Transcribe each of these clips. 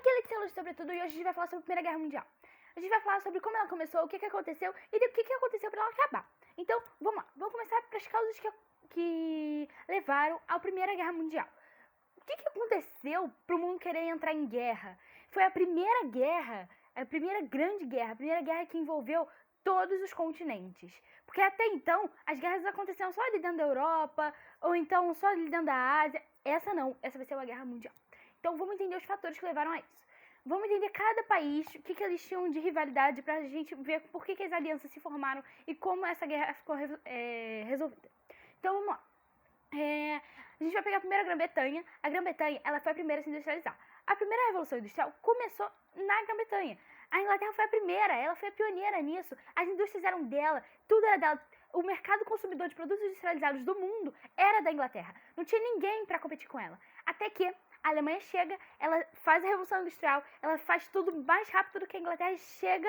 Aqui é Letícia Sobretudo e hoje a gente vai falar sobre a Primeira Guerra Mundial. A gente vai falar sobre como ela começou, o que aconteceu e o que aconteceu para ela acabar. Então, vamos lá. Vamos começar pelas causas que levaram à Primeira Guerra Mundial. O que aconteceu para o mundo querer entrar em guerra? Foi a primeira guerra, a primeira grande guerra, a primeira guerra que envolveu todos os continentes. Porque até então, as guerras aconteciam só ali dentro da Europa, ou então só ali dentro da Ásia. Essa não, essa vai ser uma guerra mundial. Então vamos entender os fatores que levaram a isso. Vamos entender cada país, o que eles tinham de rivalidade, pra gente ver por que as alianças se formaram e como essa guerra ficou resolvida. Então vamos lá. A gente vai pegar a primeira Grã-Bretanha. A Grã-Bretanha, ela foi a primeira a se industrializar. A primeira Revolução Industrial começou na Grã-Bretanha. A Inglaterra foi a primeira, ela foi a pioneira nisso. As indústrias eram dela, tudo era dela. O mercado consumidor de produtos industrializados do mundo era da Inglaterra. Não tinha ninguém para competir com ela. Até que a Alemanha chega, ela faz a Revolução Industrial, ela faz tudo mais rápido do que a Inglaterra, chega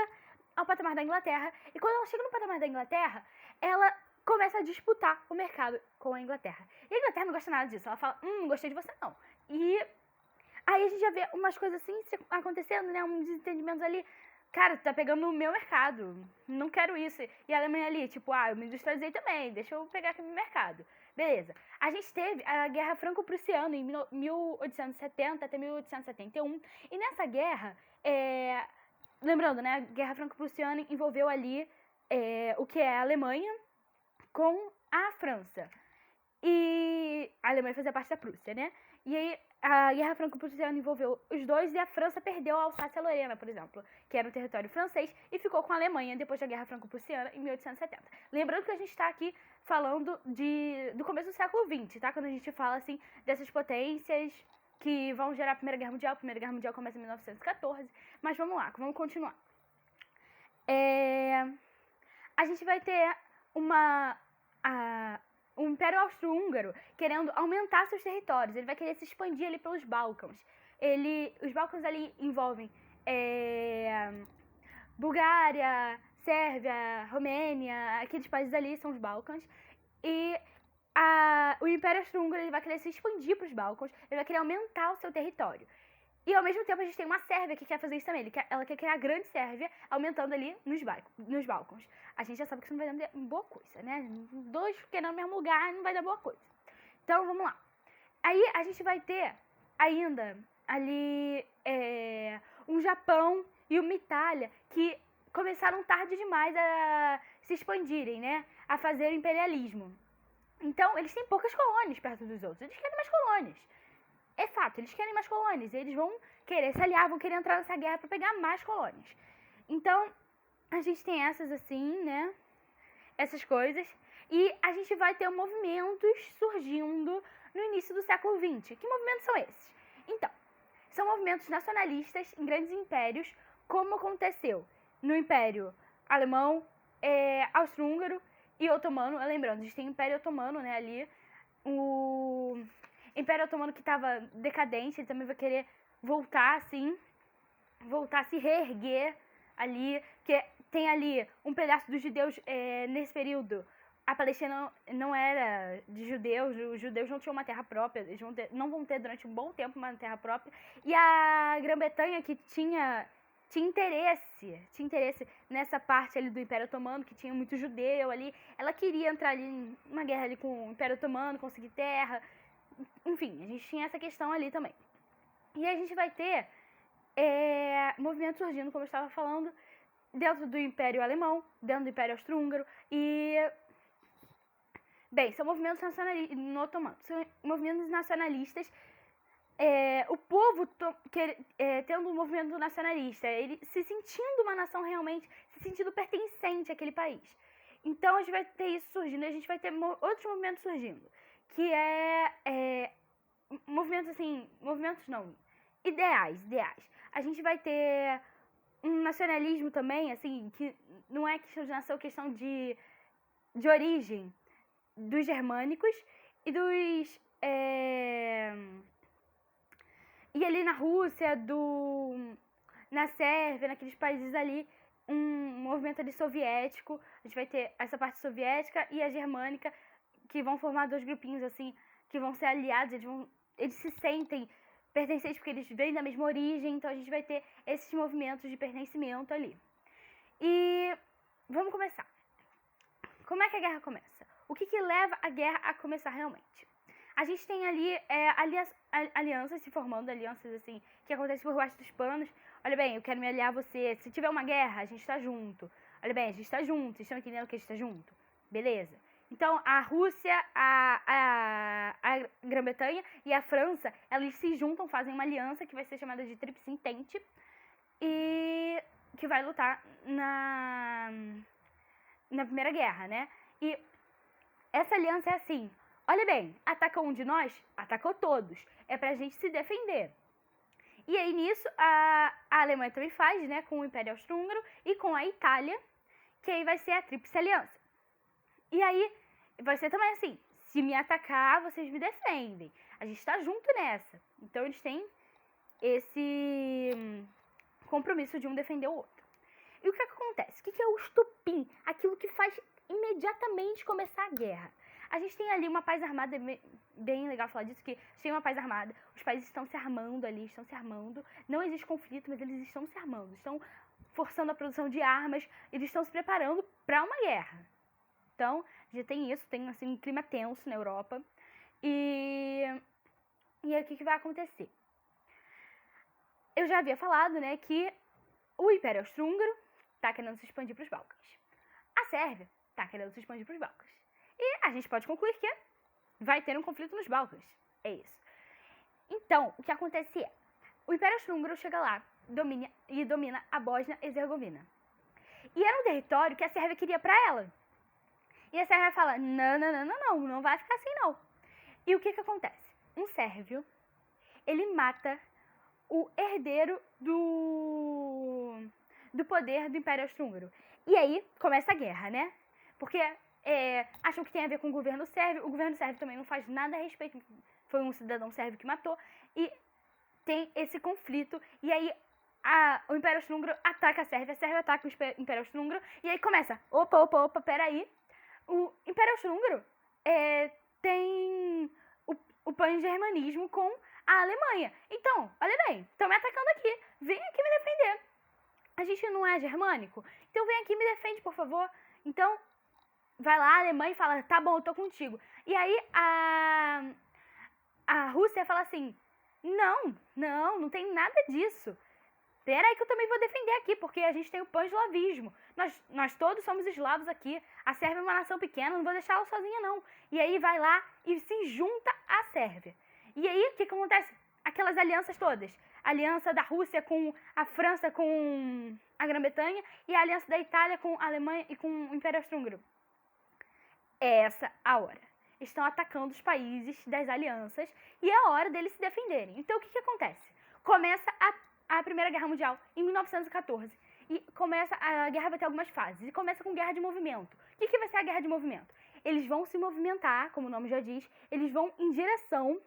ao patamar da Inglaterra. E quando ela chega no patamar da Inglaterra, ela começa a disputar o mercado com a Inglaterra. E a Inglaterra não gosta nada disso. Ela fala, não gostei de você não. E aí a gente já vê umas coisas assim acontecendo, né? Uns desentendimentos ali. Cara, tu tá pegando o meu mercado. Não quero isso. E a Alemanha ali, tipo, eu me industrializei também. Deixa eu pegar aqui meu mercado. Beleza. A gente teve a Guerra Franco-Prussiana em 1870 até 1871. E nessa guerra, lembrando, né? A Guerra Franco-Prussiana envolveu ali o que é a Alemanha com a França. E a Alemanha fazia parte da Prússia, né? E aí a Guerra Franco-Prussiana envolveu os dois e a França perdeu a Alsácia-Lorena, por exemplo, que era um território francês, e ficou com a Alemanha depois da Guerra Franco-Prussiana em 1870. Lembrando que a gente está aqui falando do começo do século XX, tá? Quando a gente fala, assim, dessas potências que vão gerar a Primeira Guerra Mundial. A Primeira Guerra Mundial começa em 1914, mas vamos lá, vamos continuar. A gente vai ter o Império Austro-Húngaro querendo aumentar seus territórios. Ele vai querer se expandir ali pelos Balcãs. Os Balcãs ali envolvem Bulgária, Sérvia, Romênia, aqueles países ali são os Balcãs. E o Império Austro-Húngaro vai querer se expandir para os Balcãs, ele vai querer aumentar o seu território. E ao mesmo tempo a gente tem uma Sérvia que quer fazer isso também. Ela quer criar a grande Sérvia, aumentando ali nos Balcãs. A gente já sabe que isso não vai dar boa coisa, né? Dois querendo no mesmo lugar não vai dar boa coisa. Então vamos lá. Aí a gente vai ter ainda ali um Japão e uma Itália que começaram tarde demais a se expandirem, né? A fazer o imperialismo. Então eles têm poucas colônias perto dos outros. Eles querem mais colônias. É fato, eles querem mais colônias. Eles vão querer se aliar, vão querer entrar nessa guerra para pegar mais colônias. Então, a gente tem essas assim, né? Essas coisas. E a gente vai ter movimentos surgindo no início do século XX. Que movimentos são esses? Então, são movimentos nacionalistas em grandes impérios, como aconteceu no Império Alemão, Austro-Húngaro e Otomano. Lembrando, a gente tem o Império Otomano, né, ali. O Império Otomano que estava decadente, ele também vai querer voltar a se reerguer ali, que tem ali um pedaço dos judeus nesse período. A Palestina não era de judeus, os judeus não tinham uma terra própria, eles não vão ter durante um bom tempo uma terra própria. E a Grã-Bretanha, que tinha interesse nessa parte ali do Império Otomano, que tinha muito judeu ali, ela queria entrar ali numa guerra ali com o Império Otomano, conseguir terra. Enfim, a gente tinha essa questão ali também. E a gente vai ter movimentos surgindo, como eu estava falando, dentro do Império Alemão, dentro do Império Austro-Húngaro e... Bem, são movimentos nacionalistas no Otomano. São movimentos nacionalistas. O povo tendo um movimento nacionalista, ele se sentindo uma nação realmente, se sentindo pertencente àquele país. Então a gente vai ter isso surgindo, e a gente vai ter outros movimentos surgindo, que ideais. A gente vai ter um nacionalismo também, assim, que não é questão de nação, é questão de origem dos germânicos e dos... E ali na Rússia, na Sérvia, naqueles países ali, um movimento ali soviético. A gente vai ter essa parte soviética e a germânica, que vão formar dois grupinhos, assim, que vão ser aliados. Eles se sentem pertencentes porque eles vêm da mesma origem, então a gente vai ter esses movimentos de pertencimento ali. E vamos começar. Como é que a guerra começa? O que leva a guerra a começar realmente? A gente tem ali alianças se formando, alianças assim, que acontecem por baixo dos panos. Olha bem, eu quero me aliar a você. Se tiver uma guerra, a gente tá junto. Olha bem, a gente tá junto. Vocês estão entendendo que a gente tá junto? Beleza. Então, a Rússia, a Grã-Bretanha e a França, elas se juntam, fazem uma aliança que vai ser chamada de Tríplice Entente e que vai lutar na Primeira Guerra, né? E essa aliança é assim, olha bem, ataca um de nós, atacou todos, é pra gente se defender. E aí nisso, a Alemanha também faz, né, com o Império Austro-Húngaro e com a Itália, que aí vai ser a Tríplice Aliança. E aí, vai ser também assim, se me atacar, vocês me defendem. A gente tá junto nessa. Então, eles têm esse compromisso de um defender o outro. E o que acontece? O que é o estopim? Aquilo que faz imediatamente começar a guerra. A gente tem ali uma paz armada, bem legal falar disso, que tem uma paz armada. Os países estão se armando ali, estão se armando. Não existe conflito, mas eles estão se armando. Estão forçando a produção de armas, eles estão se preparando para uma guerra. Então, já tem isso, tem assim, um clima tenso na Europa. E aí o que vai acontecer? Eu já havia falado, né, que o Império Austro-Húngaro está querendo se expandir para os Balcãs. A Sérvia está querendo se expandir para os Balcãs. E a gente pode concluir que vai ter um conflito nos Balcãs. É isso. Então, o que acontece é, o Império Austro-Húngaro chega lá domina a Bósnia-Herzegovina. E era um território que a Sérvia queria para ela. E a Sérvia fala, não vai ficar assim não. E o que acontece? Um sérvio, ele mata o herdeiro do poder do Império Austro-Húngaro. E aí começa a guerra, né? Porque acham que tem a ver com o governo sérvio. O governo sérvio também não faz nada a respeito. Foi um cidadão sérvio que matou. E tem esse conflito. E aí o Império Austro-Húngaro ataca a Sérvia ataca o Império Austro-Húngaro. E aí começa, opa, peraí. O Império Austro-Húngaro tem o pan-germanismo com a Alemanha. Então, olha bem, estão me atacando aqui. Vem aqui me defender. A gente não é germânico? Então vem aqui e me defende, por favor. Então, vai lá a Alemanha e fala, tá bom, eu tô contigo. E aí a Rússia fala assim, não tem nada disso. Pera aí que eu também vou defender aqui, porque a gente tem o pan-eslavismo. Nós todos somos eslavos aqui. A Sérvia é uma nação pequena, não vou deixar ela sozinha, não. E aí vai lá e se junta à Sérvia. E aí, o que acontece? Aquelas alianças todas. A aliança da Rússia com a França, com a Grã-Bretanha, e a aliança da Itália com a Alemanha e com o Império Austro-Húngaro. É essa a hora. Estão atacando os países das alianças e é a hora deles se defenderem. Então, o que acontece? Começa a Primeira Guerra Mundial em 1914. E a guerra vai ter algumas fases. E começa com guerra de movimento. O que vai ser a guerra de movimento? Eles vão se movimentar, como o nome já diz, eles vão em direção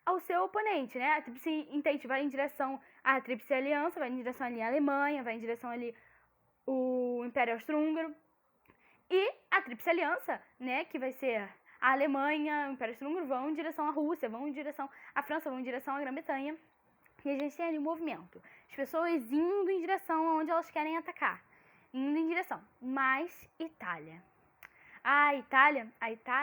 ao seu oponente, né? A Tríplice Entente vai em direção à Tríplice Aliança, vai em direção ali à Alemanha, vai em direção ali o Império Austro-Húngaro. E a Tríplice Aliança, né, que vai ser a Alemanha, o Império Austro-Húngaro, vão em direção à Rússia, vão em direção à França, vão em direção à Grã-Bretanha. E a gente tem ali um movimento. As pessoas indo em direção aonde elas querem atacar. Indo em direção. Mas Itália. A Itália,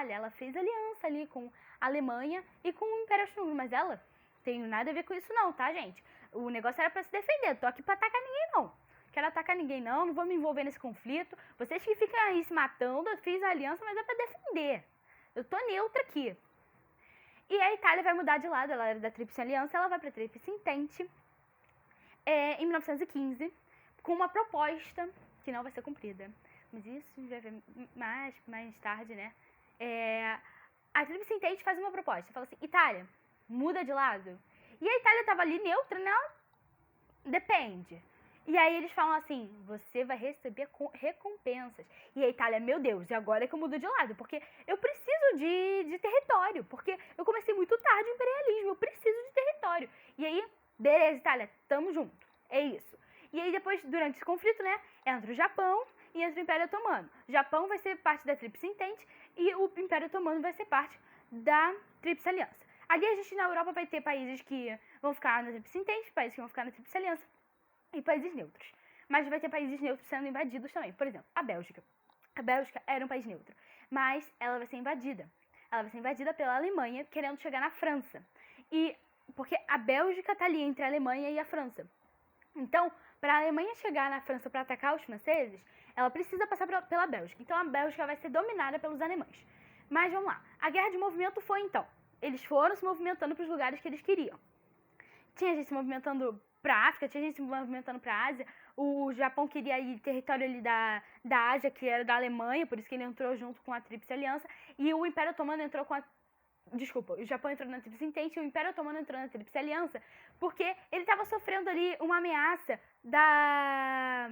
ela fez aliança ali com a Alemanha e com o Império Austro-Húngaro. Mas ela tem nada a ver com isso não, tá, gente? O negócio era pra se defender. Tô aqui pra atacar ninguém, não. Quero atacar ninguém, não vou me envolver nesse conflito. Vocês que ficam aí se matando, eu fiz a aliança, mas é pra defender. Eu tô neutra aqui. E a Itália vai mudar de lado, ela era da Tríplice Aliança, ela vai pra Tríplice Entente em 1915, com uma proposta que não vai ser cumprida. Mas isso já vai ver mais tarde, né? A Tríplice Entente faz uma proposta, fala assim, Itália, muda de lado. E a Itália tava ali neutra, né? Depende. E aí eles falam assim, você vai receber recompensas. E a Itália, meu Deus, e agora é que eu mudo de lado, porque eu preciso de território, porque eu comecei muito tarde o imperialismo, eu preciso de território. E aí, beleza, Itália, tamo junto, é isso. E aí depois, durante esse conflito, né, entra o Japão e entra o Império Otomano. O Japão vai ser parte da Tríplice Entente e o Império Otomano vai ser parte da Tríplice Aliança. Ali a gente na Europa vai ter países que vão ficar na Tríplice Entente, países que vão ficar na Tríplice Aliança e países neutros. Mas vai ter países neutros sendo invadidos também. Por exemplo, a Bélgica. A Bélgica era um país neutro, mas ela vai ser invadida. Ela vai ser invadida pela Alemanha, querendo chegar na França. E porque a Bélgica tá ali entre a Alemanha e a França. Então, para a Alemanha chegar na França para atacar os franceses, ela precisa passar pela Bélgica. Então, a Bélgica vai ser dominada pelos alemães. Mas vamos lá. A guerra de movimento foi então. Eles foram se movimentando para os lugares que eles queriam. Tinha gente se movimentando para a África, tinha gente se movimentando para a Ásia. O Japão queria ir território ali da Ásia, que era da Alemanha, por isso que ele entrou junto com a Tríplice Aliança. E o Império Otomano entrou com a... Desculpa, o Japão entrou na Tríplice Entente e o Império Otomano entrou na Tríplice Aliança, porque ele estava sofrendo ali uma ameaça da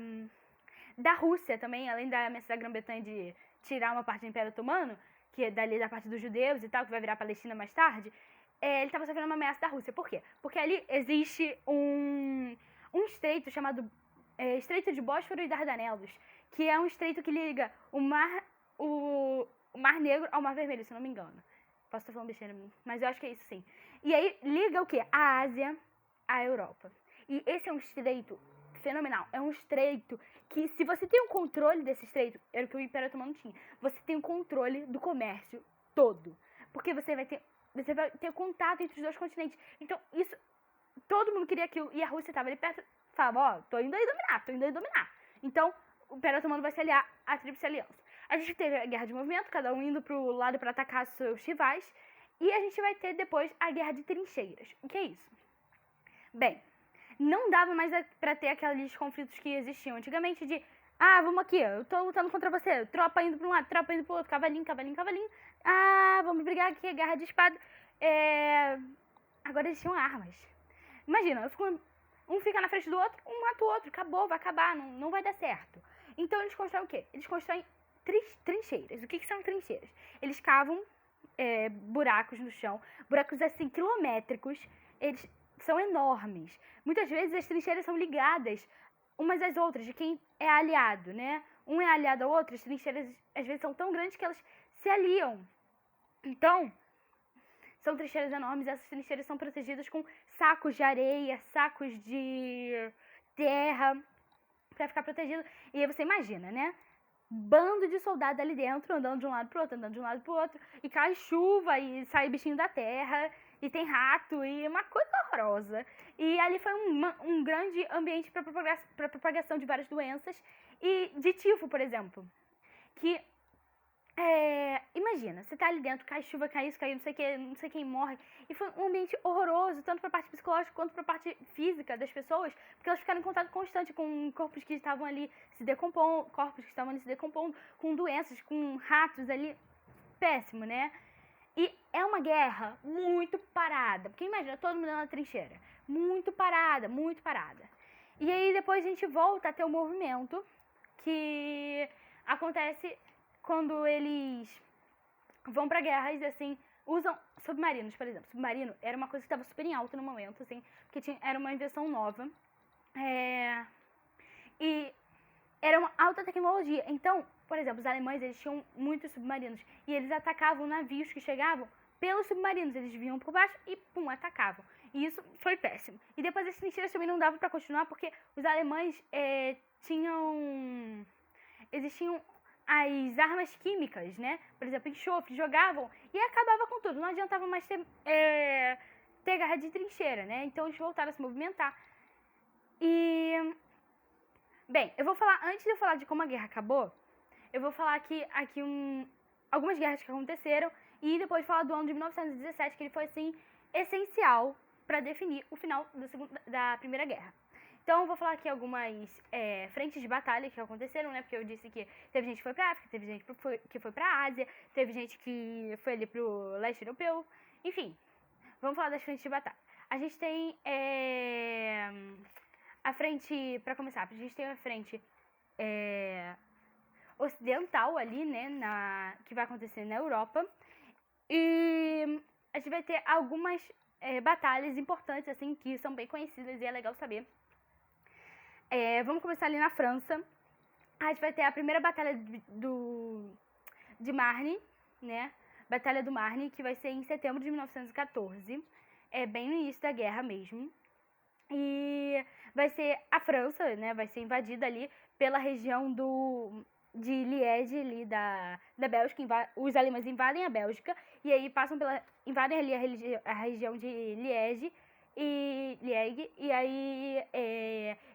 Rússia também, além da ameaça da Grã-Bretanha de tirar uma parte do Império Otomano, que é dali da parte dos judeus e tal, que vai virar Palestina mais tarde. Ele estava sofrendo uma ameaça da Rússia. Por quê? Porque ali existe um estreito chamado Estreito de Bósforo e Dardanelos, que é um estreito que liga o Mar Negro ao Mar Vermelho, se não me engano. Posso estar falando besteira, mas eu acho que é isso sim. E aí liga o quê? A Ásia à Europa. E esse é um estreito fenomenal. É um estreito que, se você tem um controle desse estreito, era o que o Império Otomano tinha, você tem o controle do comércio todo. Porque você vai ter contato entre os dois continentes. Então, isso, todo mundo queria aquilo. E a Rússia estava ali perto, falava, ó, tô indo aí dominar. Então, o Império Otomano vai se aliar à Tríplice Aliança. A gente teve a guerra de movimento, cada um indo pro lado para atacar seus rivais. E a gente vai ter depois a guerra de trincheiras. O que é isso? Bem, não dava mais pra ter aqueles conflitos que existiam antigamente de... Ah, vamos aqui, eu tô lutando contra você. Tropa indo pra um lado, tropa indo pro outro. Cavalinho. Ah, vamos brigar aqui, guerra de espada. Agora eles tinham armas. Imagina, um fica na frente do outro, um mata o outro. Acabou, vai acabar, não vai dar certo. Então eles constroem o quê? Eles constroem trincheiras. O que são trincheiras? Eles cavam buracos no chão. Buracos assim, quilométricos. Eles são enormes. Muitas vezes as trincheiras são ligadas umas às outras, de quem é aliado, né? Um é aliado ao outro, as trincheiras às vezes são tão grandes que elas se aliam. Então, são trincheiras enormes, essas trincheiras são protegidas com sacos de areia, sacos de terra, pra ficar protegido. E aí você imagina, né? Bando de soldados ali dentro, andando de um lado pro outro, e cai chuva, e sai bichinho da terra, e tem rato, e uma coisa horrorosa. E ali foi um grande ambiente para propagação de várias doenças, e de tifo, por exemplo. Que, imagina, você tá ali dentro, cai chuva, cai isso, cai não sei quem morre. E foi um ambiente horroroso, tanto pra parte psicológica quanto pra parte física das pessoas, porque elas ficaram em contato constante com corpos que estavam ali se decompondo, com doenças, com ratos ali. Péssimo, né? E é uma guerra muito parada, porque imagina, todo mundo na trincheira. Muito parada. E aí depois a gente volta a ter o movimento que acontece quando eles vão pra guerras, assim, usam submarinos, por exemplo. Submarino era uma coisa que estava super em alta no momento, assim, porque era uma invenção nova. E era uma alta tecnologia. Então, por exemplo, os alemães, eles tinham muitos submarinos. E eles atacavam navios que chegavam pelos submarinos. Eles vinham por baixo e, pum, atacavam. E isso foi péssimo. E depois as trincheiras também não dava pra continuar, porque os alemães existiam as armas químicas, né? Por exemplo, enxofre, jogavam e acabava com tudo. Não adiantava mais ter guerra de trincheira, né? Então eles voltaram a se movimentar. E... Bem, eu vou falar, antes de eu falar de como a guerra acabou, eu vou falar aqui algumas guerras que aconteceram e depois falar do ano de 1917, que ele foi, assim, essencial para definir o final da Primeira Guerra. Então, eu vou falar aqui algumas frentes de batalha que aconteceram, né? Porque eu disse que teve gente que foi pra África, teve gente que foi pra Ásia, teve gente que foi ali pro leste europeu. Enfim, vamos falar das frentes de batalha. A gente tem a frente, pra começar, a gente tem a frente ocidental ali, né? Que vai acontecer na Europa. E a gente vai ter algumas batalhas importantes, assim, que são bem conhecidas e é legal saber. Vamos começar ali na França. A gente vai ter a primeira batalha de Marne, né? Batalha do Marne, que vai ser em setembro de 1914. é bem no início da guerra mesmo. E vai ser a França, né? Vai ser invadida ali pela região de Liège, ali da Bélgica. Os alemães invadem a Bélgica e aí invadem ali a região de Liège e aí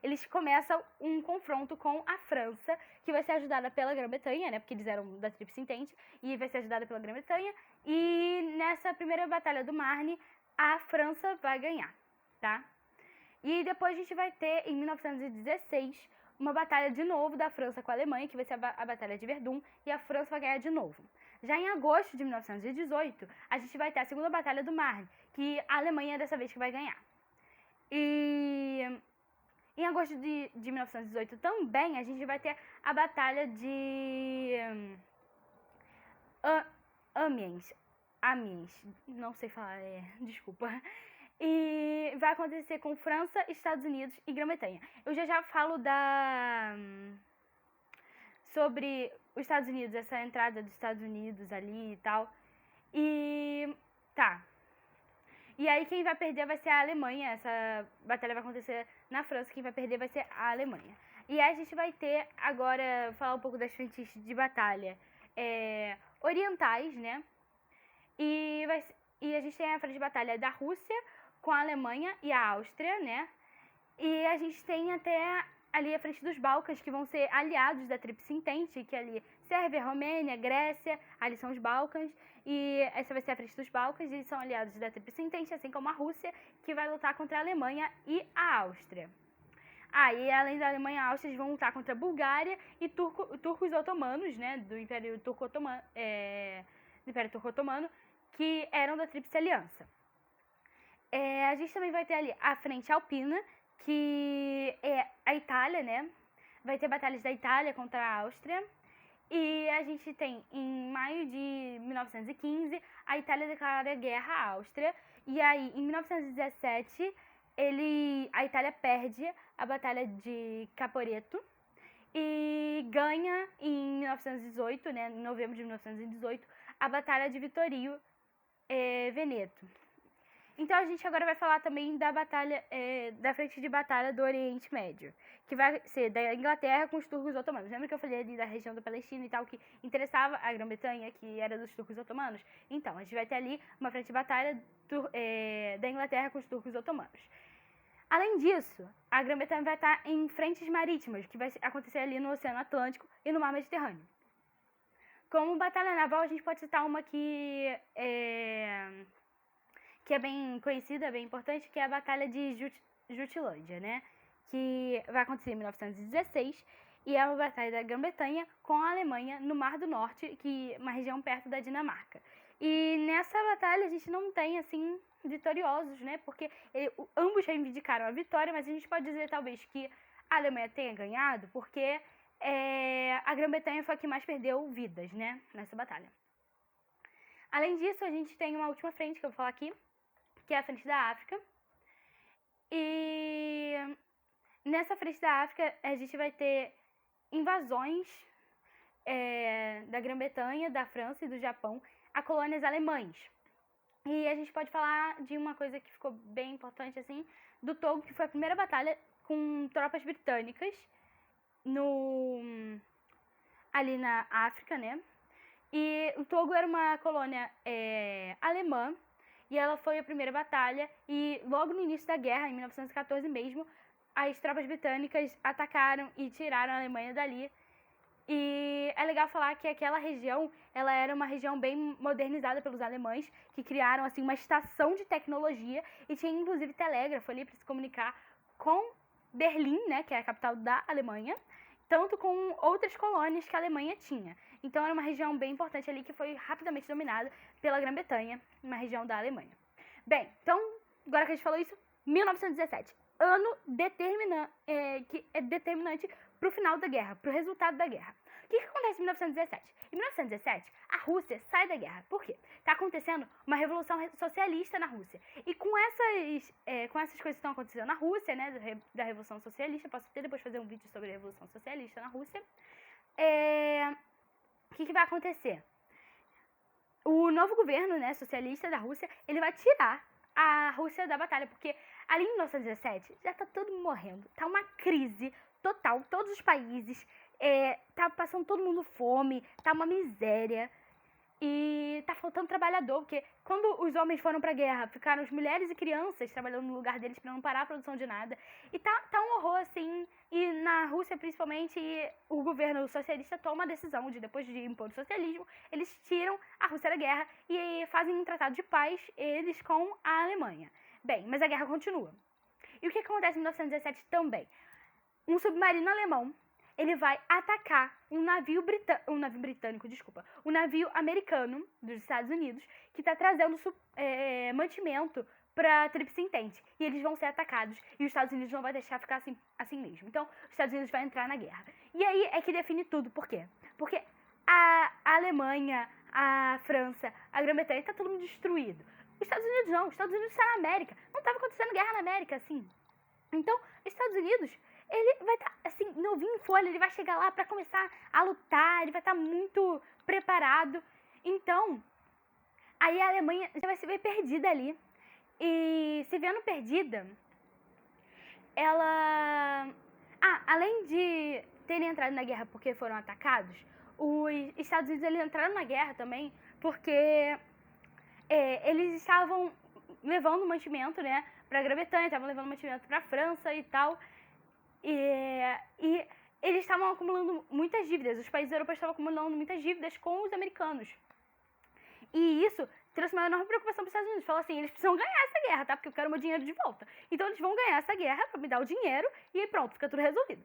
eles começam um confronto com a França, que vai ser ajudada pela Grã-Bretanha, né? Porque eles eram da Tríplice Entente, e vai ser ajudada pela Grã-Bretanha. E nessa primeira batalha do Marne, a França vai ganhar, tá? E depois a gente vai ter, em 1916, uma batalha de novo da França com a Alemanha, que vai ser a Batalha de Verdun, e a França vai ganhar de novo. Já em agosto de 1918, a gente vai ter a segunda Batalha do Marne, que a Alemanha é dessa vez que vai ganhar. E em agosto de 1918 também, a gente vai ter a Batalha de Amiens, não sei falar, desculpa. E vai acontecer com França, Estados Unidos e Grã-Bretanha. Eu já falo sobre os Estados Unidos, essa entrada dos Estados Unidos ali e tal. E tá. E aí quem vai perder vai ser a Alemanha. Essa batalha vai acontecer na França, quem vai perder vai ser a Alemanha. E aí a gente vai ter agora, falar um pouco das frentes de batalha orientais, né? E a gente tem a frente de batalha da Rússia com a Alemanha e a Áustria, né? E a gente tem até ali a frente dos Balcãs, que vão ser aliados da Tríplice Entente, que é ali Sérvia, Romênia, Grécia, ali são os Balcãs. E essa vai ser a frente dos Balcãs, e eles são aliados da Tríplice Entente, assim como a Rússia, que vai lutar contra a Alemanha e a Áustria. E além da Alemanha e a Áustria, eles vão lutar contra a Bulgária e turcos otomanos, né? Do Império Turco-Otomano, que eram da Tríplice Aliança. A gente também vai ter ali a frente alpina, que é a Itália, né? Vai ter batalhas da Itália contra a Áustria. E a gente tem, em maio de 1915, a Itália declara guerra à Áustria. E aí, em 1917, a Itália perde a Batalha de Caporetto e ganha em 1918, né? Em novembro de 1918, a Batalha de Vittorio Veneto. Então a gente agora vai falar também da batalha, da frente de batalha do Oriente Médio, que vai ser da Inglaterra com os turcos otomanos. Lembra que eu falei ali da região da Palestina e tal, que interessava a Grã-Bretanha, que era dos turcos otomanos? Então, a gente vai ter ali uma frente de batalha da Inglaterra com os turcos otomanos. Além disso, a Grã-Bretanha vai estar em frentes marítimas, que vai acontecer ali no Oceano Atlântico e no Mar Mediterrâneo. Como batalha naval, a gente pode citar uma que é bem conhecida, bem importante, que é a Batalha de Jutlândia, né? Que vai acontecer em 1916 e é uma batalha da Grã-Bretanha com a Alemanha no Mar do Norte, que é uma região perto da Dinamarca. E nessa batalha a gente não tem, assim, vitoriosos, né? Porque ambos reivindicaram a vitória, mas a gente pode dizer, talvez, que a Alemanha tenha ganhado, porque a Grã-Bretanha foi a que mais perdeu vidas, né? Nessa batalha. Além disso, a gente tem uma última frente que eu vou falar aqui, que é a frente da África. E nessa frente da África, a gente vai ter invasões da Grã-Bretanha, da França e do Japão a colônias alemães. E a gente pode falar de uma coisa que ficou bem importante, assim, do Togo, que foi a primeira batalha com tropas britânicas ali na África, né? E o Togo era uma colônia alemã, e ela foi a primeira batalha, e logo no início da guerra, em 1914 mesmo, as tropas britânicas atacaram e tiraram a Alemanha dali. E é legal falar que aquela região, ela era uma região bem modernizada pelos alemães, que criaram, assim, uma estação de tecnologia, e tinha, inclusive, telégrafo ali para se comunicar com Berlim, né, que é a capital da Alemanha, tanto com outras colônias que a Alemanha tinha. Então era uma região bem importante ali, que foi rapidamente dominada pela Grã-Bretanha, uma região da Alemanha. Bem, então, agora que a gente falou isso, 1917, ano que é determinante para o final da guerra, para o resultado da guerra. O que acontece em 1917? Em 1917, a Rússia sai da guerra. Por quê? Está acontecendo uma revolução socialista na Rússia. E com essas coisas que estão acontecendo na Rússia, né, da revolução socialista, posso até depois fazer um vídeo sobre a revolução socialista na Rússia, o que vai acontecer? O novo governo, né, socialista da Rússia, ele vai tirar a Rússia da batalha, porque ali em 1917 já tá todo mundo morrendo, tá uma crise total, todos os países, tá passando todo mundo fome, tá uma miséria. E tá faltando trabalhador, porque quando os homens foram pra guerra, ficaram as mulheres e crianças trabalhando no lugar deles pra não parar a produção de nada. E tá um horror, assim. E na Rússia, principalmente, o governo socialista toma a decisão de, depois de impor o socialismo, eles tiram a Rússia da guerra e fazem um tratado de paz, eles com a Alemanha. Bem, mas a guerra continua. E o que acontece em 1917 também? Um submarino alemão, ele vai atacar um navio americano dos Estados Unidos que está trazendo mantimento para a Tríplice Entente. E eles vão ser atacados e os Estados Unidos não vai deixar ficar assim mesmo. Então, os Estados Unidos vai entrar na guerra. E aí é que define tudo. Por quê? Porque a Alemanha, a França, a Grã-Bretanha, está todo mundo destruído. Os Estados Unidos não. Os Estados Unidos está na América. Não estava acontecendo guerra na América, assim. Então, os Estados Unidos, ele vai estar, assim, novinho em folha, ele vai chegar lá para começar a lutar, ele vai estar muito preparado. Então, aí a Alemanha já vai se ver perdida ali. E se vendo perdida, ela... além de terem entrado na guerra porque foram atacados, os Estados Unidos eles entraram na guerra também porque eles estavam levando mantimento, né, para a Grã-Bretanha, estavam levando mantimento para a França e tal. E eles estavam acumulando muitas dívidas, os países europeus estavam acumulando muitas dívidas com os americanos. E isso trouxe uma enorme preocupação para os Estados Unidos. Falou assim, eles precisam ganhar essa guerra, tá? Porque eu quero meu dinheiro de volta. Então eles vão ganhar essa guerra para me dar o dinheiro e pronto, fica tudo resolvido.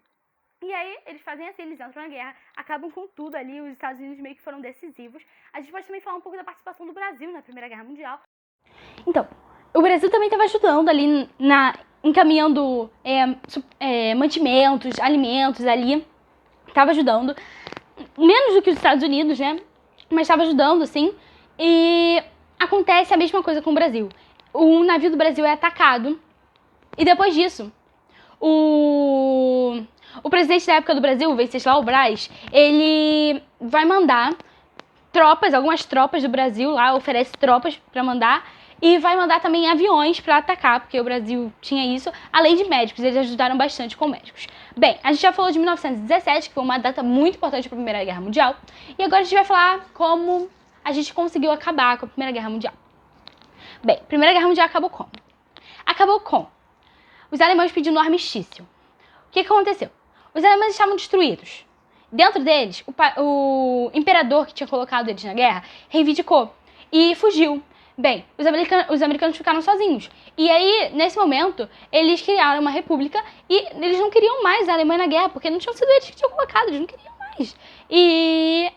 E aí eles fazem assim, eles entram na guerra, acabam com tudo ali, os Estados Unidos meio que foram decisivos. A gente pode também falar um pouco da participação do Brasil na Primeira Guerra Mundial. Então, o Brasil também estava ajudando ali, encaminhando mantimentos, alimentos ali, estava ajudando, menos do que os Estados Unidos, né, mas estava ajudando, assim, e acontece a mesma coisa com o Brasil. O navio do Brasil é atacado, e depois disso, o presidente da época do Brasil, o Venceslau Braz, ele vai mandar algumas tropas do Brasil lá, oferece tropas para mandar, e vai mandar também aviões para atacar, porque o Brasil tinha isso, além de médicos, eles ajudaram bastante com médicos. Bem, a gente já falou de 1917, que foi uma data muito importante para a Primeira Guerra Mundial, e agora a gente vai falar como a gente conseguiu acabar com a Primeira Guerra Mundial. Bem, a Primeira Guerra Mundial acabou como? Acabou com os alemães pedindo armistício. O que aconteceu? Os alemães estavam destruídos. Dentro deles, o imperador que tinha colocado eles na guerra reivindicou e fugiu. Bem, os americanos ficaram sozinhos. E aí, nesse momento, eles criaram uma república e eles não queriam mais a Alemanha na guerra, porque não tinham sido eles que tinham colocado, eles não queriam mais. E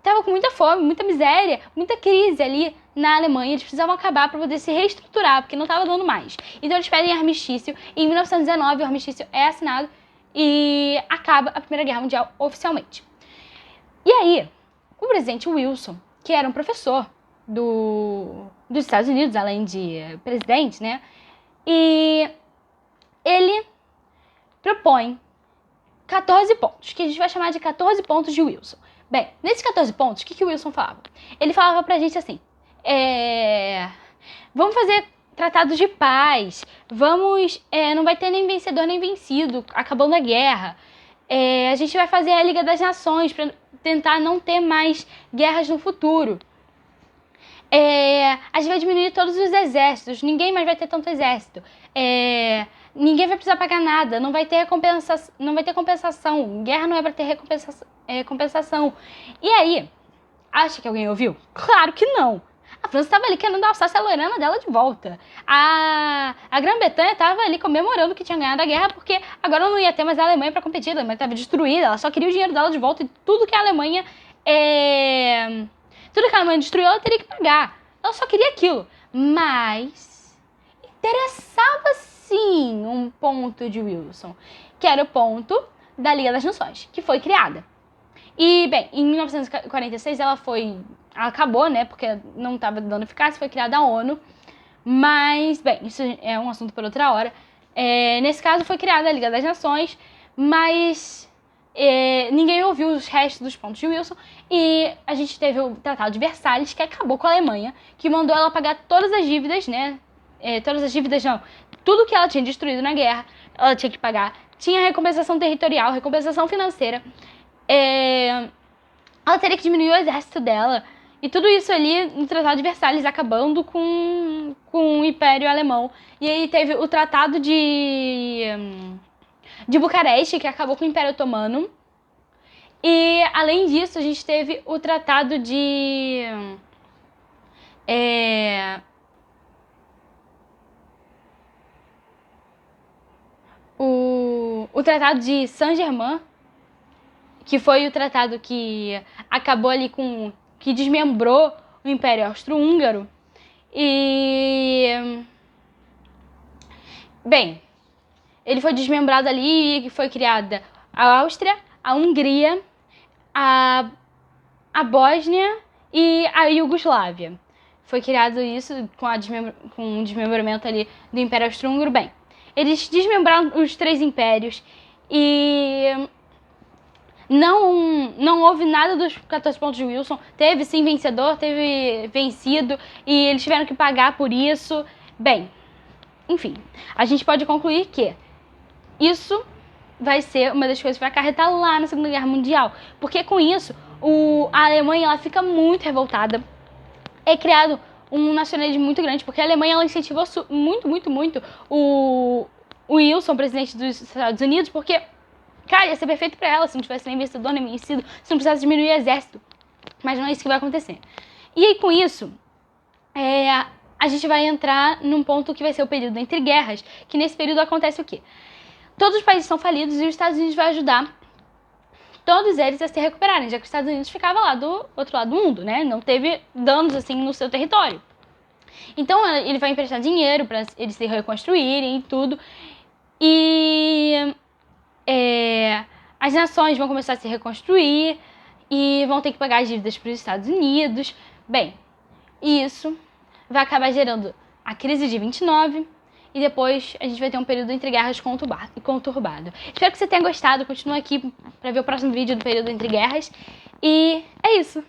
tava com muita fome, muita miséria, muita crise ali na Alemanha. Eles precisavam acabar para poder se reestruturar, porque não estava dando mais. Então eles pedem armistício e em 1919 o armistício é assinado e acaba a Primeira Guerra Mundial oficialmente. E aí, o presidente Wilson, que era um professor dos Estados Unidos, além de presidente, né? E ele propõe 14 pontos, que a gente vai chamar de 14 pontos de Wilson. Bem, nesses 14 pontos, o que o Wilson falava? Ele falava pra gente assim, vamos fazer tratados de paz, não vai ter nem vencedor nem vencido, acabando a guerra. A gente vai fazer a Liga das Nações para tentar não ter mais guerras no futuro. A gente vai diminuir todos os exércitos, ninguém mais vai ter tanto exército. Ninguém vai precisar pagar nada, não vai ter compensação. Guerra não é para ter compensação. E aí, acha que alguém ouviu? Claro que não. A França estava ali querendo alçar a Lorena dela de volta. A Grã-Bretanha estava ali comemorando que tinha ganhado a guerra, porque agora não ia ter mais a Alemanha para competir. A Alemanha estava destruída, ela só queria o dinheiro dela de volta e tudo que a Alemanha destruiu, ela teria que pagar. Ela só queria aquilo. Mas interessava sim um ponto de Wilson, que era o ponto da Liga das Nações, que foi criada. E, bem, em 1946 ela acabou, né, porque não estava dando eficácia, foi criada a ONU, mas, bem, isso é um assunto por outra hora. Nesse caso foi criada a Liga das Nações, mas ninguém ouviu os restos dos pontos de Wilson, e a gente teve o Tratado de Versalhes, que acabou com a Alemanha, que mandou ela pagar todas as dívidas, né, todas as dívidas não, tudo que ela tinha destruído na guerra, ela tinha que pagar. Tinha recompensação territorial, recompensação financeira. Ela teria que diminuir o exército dela. E tudo isso ali no Tratado de Versalhes, acabando com o Império Alemão. E aí teve o Tratado de Bucareste, que acabou com o Império Otomano. E, além disso, a gente teve o Tratado de... O Tratado de Saint-Germain, que foi o tratado que acabou ali com... que desmembrou o Império Austro-Húngaro. E... bem, ele foi desmembrado ali e foi criada a Áustria, a Hungria, a Bósnia e a Iugoslávia. Foi criado isso com o desmembramento ali do Império Austro-Húngaro. Bem, eles desmembraram os 3 impérios e não houve nada dos 14 pontos de Wilson. Teve sim vencedor, teve vencido e eles tiveram que pagar por isso. Bem, enfim, a gente pode concluir que isso vai ser uma das coisas que vai acarretar lá na Segunda Guerra Mundial. Porque com isso, a Alemanha ela fica muito revoltada. É criado um nacionalismo muito grande, porque a Alemanha ela incentivou muito o Wilson, presidente dos Estados Unidos, porque, cara, ia ser perfeito pra ela se não tivesse nem vencedor, nem vencido, se não precisasse diminuir o exército. Mas não é isso que vai acontecer. E aí, com isso, a gente vai entrar num ponto que vai ser o período entre guerras, que nesse período acontece o quê? Todos os países são falidos e os Estados Unidos vai ajudar todos eles a se recuperarem, já que os Estados Unidos ficava lá do outro lado do mundo, né? Não teve danos assim no seu território. Então ele vai emprestar dinheiro para eles se reconstruírem e tudo. E as nações vão começar a se reconstruir e vão ter que pagar as dívidas para os Estados Unidos. Bem, isso vai acabar gerando a crise de 29 e depois a gente vai ter um período entre guerras conturbado. Espero que você tenha gostado. Continua aqui para ver o próximo vídeo do período entre guerras. E é isso.